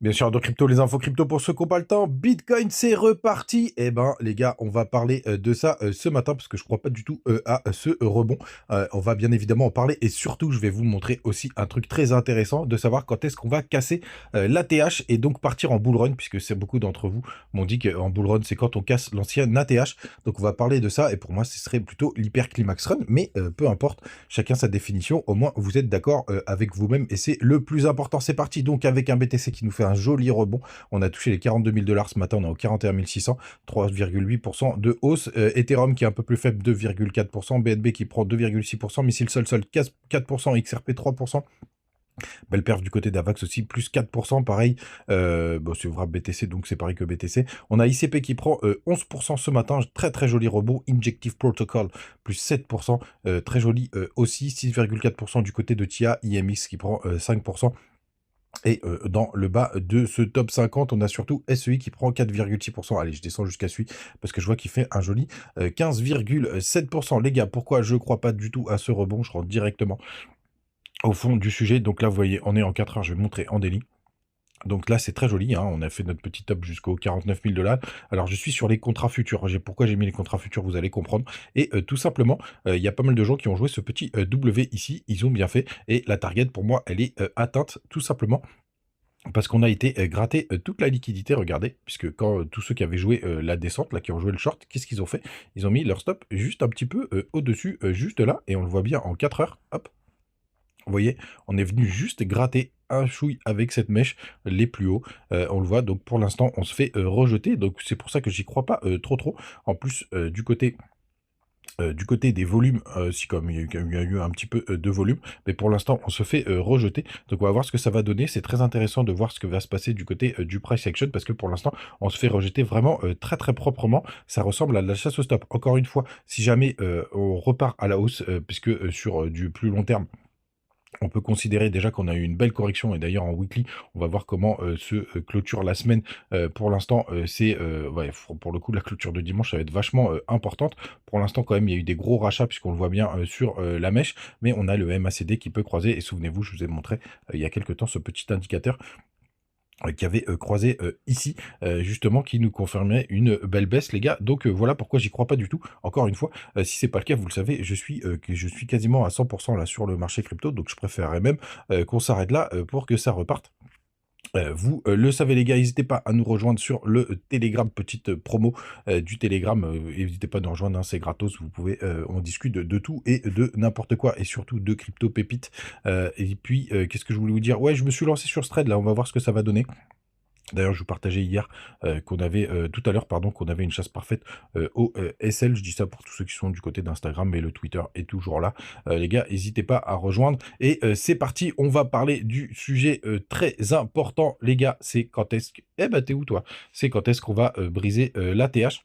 Bien sûr, de crypto, les infos crypto pour ceux qui n'ont pas le temps. Bitcoin, c'est reparti. Eh ben, les gars, on va parler de ça ce matin parce que je crois pas du tout à ce rebond. On va bien évidemment en parler et surtout, je vais vous montrer aussi un truc très intéressant de savoir quand est-ce qu'on va casser l'ATH et donc partir en bull run puisque c'est beaucoup d'entre vous m'ont dit qu'en bull run, c'est quand on casse l'ancien ATH. Donc, on va parler de ça et pour moi, ce serait plutôt l'hyper climax run, mais peu importe, chacun sa définition. Au moins, vous êtes d'accord avec vous-même et c'est le plus important. C'est parti donc avec un BTC qui nous fait un joli rebond. On a touché les 42 000 $ ce matin, on est au 41 600, 3,8% de hausse. Ethereum qui est un peu plus faible, 2,4%. BNB qui prend 2,6%. Missile Sol 4%. XRP 3%. Belle perf du côté d'Avax aussi, plus 4%, pareil. Bon, c'est vrai BTC, donc c'est pareil que BTC. On a ICP qui prend 11% ce matin, très très joli rebond. Injective Protocol, plus 7%, très joli aussi. 6,4% du côté de TIA. IMX qui prend 5%. Et dans le bas de ce top 50, on a surtout SEI qui prend 4,6%. Allez, je descends jusqu'à SEI parce que je vois qu'il fait un joli 15,7%. Les gars, pourquoi je ne crois pas du tout à ce rebond? Je rentre directement au fond du sujet. Donc là, vous voyez, on est en 4 heures. Je vais montrer en daily. Donc là, c'est très joli, hein. On a fait notre petit top jusqu'aux 49 000 $. Alors, je suis sur les contrats futurs. Pourquoi j'ai mis les contrats futurs, vous allez comprendre. Et tout simplement, il y a pas mal de gens qui ont joué ce petit W ici. Ils ont bien fait. Et la target, pour moi, elle est atteinte tout simplement parce qu'on a été gratter toute la liquidité, regardez, puisque quand tous ceux qui avaient joué la descente, là, qui ont joué le short, qu'est-ce qu'ils ont fait? Ils ont mis leur stop juste un petit peu au-dessus, juste là, et on le voit bien en 4 heures, hop, vous voyez, on est venu juste gratter un chouille avec cette mèche les plus hauts. On le voit, donc pour l'instant, on se fait rejeter, donc c'est pour ça que j'y crois pas trop. En plus, du côté des volumes, si comme il y a eu un petit peu de volume, mais pour l'instant, on se fait rejeter. Donc, on va voir ce que ça va donner. C'est très intéressant de voir ce que va se passer du côté du price action, parce que pour l'instant, on se fait rejeter vraiment très très proprement. Ça ressemble à de la chasse au stop. Encore une fois, si jamais on repart à la hausse, puisque sur du plus long terme, on peut considérer déjà qu'on a eu une belle correction et d'ailleurs en weekly, on va voir comment se clôture la semaine. Pour l'instant, ouais, pour le coup, la clôture de dimanche, ça va être vachement importante. Pour l'instant, quand même, il y a eu des gros rachats puisqu'on le voit bien sur la mèche, mais on a le MACD qui peut croiser. Et souvenez-vous, je vous ai montré il y a quelques temps ce petit indicateur qui avait croisé ici, justement, qui nous confirmait une belle baisse, les gars. Donc voilà pourquoi j'y crois pas du tout. Encore une fois, si c'est pas le cas, vous le savez, je suis quasiment à 100% là sur le marché crypto, donc je préférerais même qu'on s'arrête là pour que ça reparte. Vous le savez les gars, n'hésitez pas à nous rejoindre sur le Telegram, petite promo du Telegram. N'hésitez pas à nous rejoindre, hein, c'est gratos. Vous pouvez, on discute de tout et de n'importe quoi et surtout de crypto pépites. Et puis, qu'est-ce que je voulais vous dire? Ouais, je me suis lancé sur Thread là, on va voir ce que ça va donner. D'ailleurs, je vous partageais hier qu'on avait, tout à l'heure, pardon, qu'on avait une chasse parfaite au SL. Je dis ça pour tous ceux qui sont du côté d'Instagram, mais le Twitter est toujours là. Les gars, n'hésitez pas à rejoindre. Et c'est parti, on va parler du sujet très important, les gars. C'est quand est-ce que... Eh ben, t'es où, toi? C'est quand est-ce qu'on va briser l'ATH.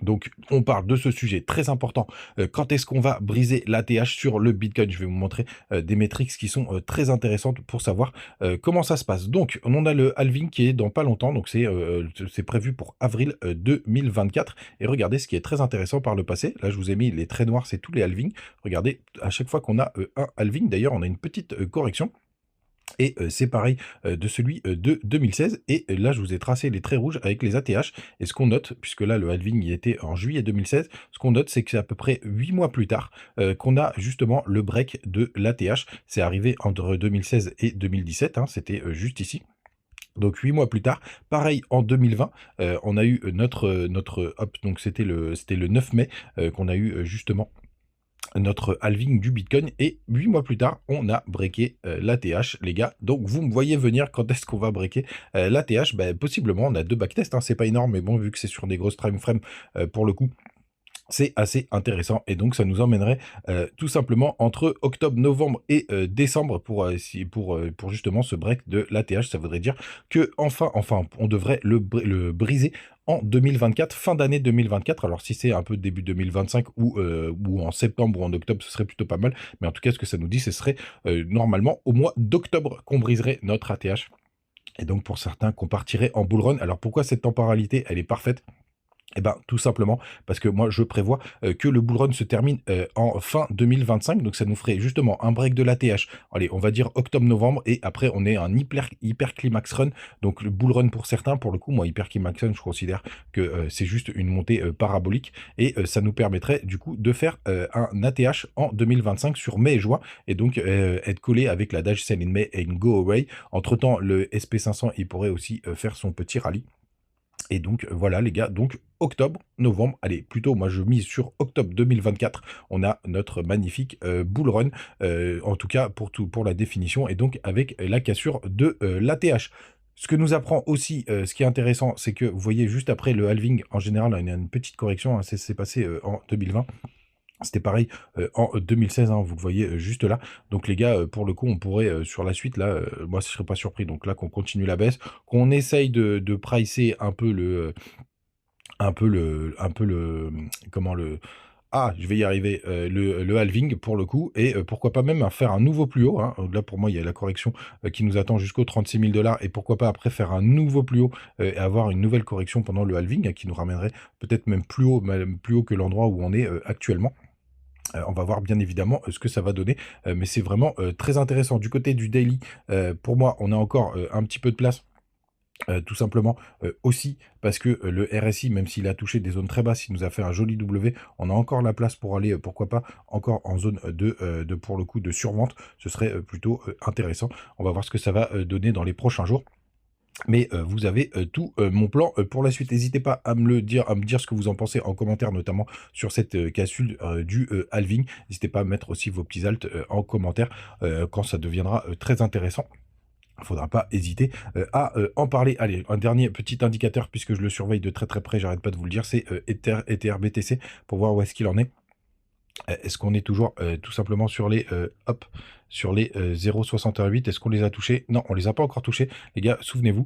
Donc, on parle de ce sujet très important. Quand est-ce qu'on va briser l'ATH sur le Bitcoin? Je vais vous montrer des métriques qui sont très intéressantes pour savoir comment ça se passe. Donc, on a le halving qui est dans pas longtemps. Donc, c'est prévu pour avril 2024. Et regardez ce qui est très intéressant par le passé. Là, je vous ai mis les traits noirs, c'est tous les halvings. Regardez, à chaque fois qu'on a un halving, d'ailleurs, on a une petite correction. Et c'est pareil de celui de 2016. Et là, je vous ai tracé les traits rouges avec les ATH. Et ce qu'on note, puisque là, le halving il était en juillet 2016, ce qu'on note, c'est que c'est à peu près 8 mois plus tard qu'on a justement le break de l'ATH. C'est arrivé entre 2016 et 2017, hein, c'était juste ici. Donc 8 mois plus tard, pareil en 2020, on a eu notre hop, donc c'était le 9 mai qu'on a eu justement notre halving du Bitcoin et 8 mois plus tard, on a breaké l'ATH, les gars. Donc, vous me voyez venir quand est-ce qu'on va breaker l'ATH? Ben, possiblement, on a 2 backtests, hein, c'est pas énorme, mais bon, vu que c'est sur des grosses time frames, pour le coup, c'est assez intéressant et donc ça nous emmènerait tout simplement entre octobre, novembre et décembre pour justement ce break de l'ATH. Ça voudrait dire que enfin, on devrait le briser en 2024, fin d'année 2024. Alors si c'est un peu début 2025 ou en septembre ou en octobre, ce serait plutôt pas mal. Mais en tout cas, ce que ça nous dit, ce serait normalement au mois d'octobre qu'on briserait notre ATH. Et donc pour certains, qu'on partirait en bull run. Alors pourquoi cette temporalité, elle est parfaite? Eh ben, tout simplement parce que moi, je prévois que le bull run se termine en fin 2025. Donc, ça nous ferait justement un break de l'ATH. Allez, on va dire octobre-novembre. Et après, on est un hyper climax run. Donc, le bull run pour certains, pour le coup, moi, hyper climax run, je considère que c'est juste une montée parabolique. Et ça nous permettrait, du coup, de faire un ATH en 2025 sur mai et juin. Et donc, être collé avec la Dash Sell in May and Go Away. Entre-temps, le SP500, il pourrait aussi faire son petit rallye. Et donc, voilà les gars, donc octobre, novembre, allez, plutôt moi je mise sur octobre 2024, on a notre magnifique bull run, en tout cas pour la définition, et donc avec la cassure de l'ATH. Ce que nous apprend aussi, ce qui est intéressant, c'est que vous voyez juste après le halving, en général, il y a une petite correction, hein, c'est passé en 2020. C'était pareil en 2016, hein, vous le voyez juste là. Donc les gars, pour le coup, on pourrait sur la suite, là, moi je ne serais pas surpris. Donc là, qu'on continue la baisse, qu'on essaye de pricer comment le... Ah, je vais y arriver, le halving pour le coup, et pourquoi pas même faire un nouveau plus haut, hein. Là, pour moi, il y a la correction qui nous attend jusqu'aux 36 000 $, et pourquoi pas après faire un nouveau plus haut et avoir une nouvelle correction pendant le halving, qui nous ramènerait peut-être même plus haut que l'endroit où on est actuellement. On va voir bien évidemment ce que ça va donner, mais c'est vraiment très intéressant. Du côté du daily, pour moi, on a encore un petit peu de place. Tout simplement aussi parce que le RSI, même s'il a touché des zones très basses, il nous a fait un joli W. On a encore la place pour aller, pourquoi pas, encore en zone de pour le coup, de survente. Ce serait plutôt intéressant. On va voir ce que ça va donner dans les prochains jours. Mais vous avez tout mon plan pour la suite. N'hésitez pas à me dire ce que vous en pensez en commentaire, notamment sur cette cassule du halving. N'hésitez pas à mettre aussi vos petits alts en commentaire quand ça deviendra très intéressant. Il ne faudra pas hésiter à en parler. Allez, un dernier petit indicateur, puisque je le surveille de très très près, j'arrête pas de vous le dire, c'est Ether BTC, pour voir où est-ce qu'il en est. Est-ce qu'on est toujours tout simplement sur les hop, sur les 0,68? Est-ce qu'on les a touchés? Non, on les a pas encore touchés. Les gars, souvenez-vous,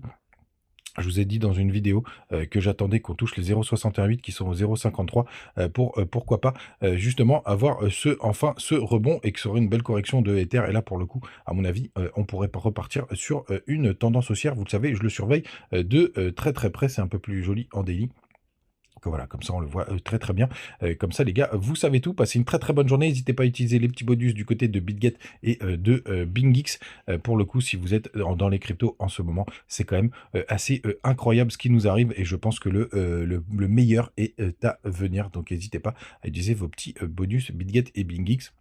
je vous ai dit dans une vidéo que j'attendais qu'on touche les 0,68 qui sont au 0,53 pour pourquoi pas justement avoir enfin ce rebond, et que ce serait une belle correction de Ether. Et là, pour le coup, à mon avis, on pourrait repartir sur une tendance haussière. Vous le savez, je le surveille de très très près. C'est un peu plus joli en daily. Donc voilà, comme ça on le voit très très bien. Comme ça les gars, vous savez tout. Passez une très très bonne journée. N'hésitez pas à utiliser les petits bonus du côté de BitGet et de BingX. Pour le coup, si vous êtes dans les cryptos en ce moment, c'est quand même assez incroyable ce qui nous arrive. Et je pense que le meilleur est à venir. Donc n'hésitez pas à utiliser vos petits bonus BitGet et BingX.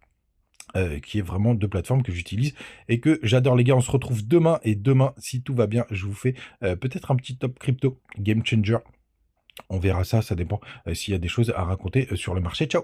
Qui est vraiment deux plateformes que j'utilise et que j'adore les gars. On se retrouve demain, et demain, si tout va bien, je vous fais peut-être un petit top crypto game changer. On verra ça, ça dépend s'il y a des choses à raconter sur le marché. Ciao!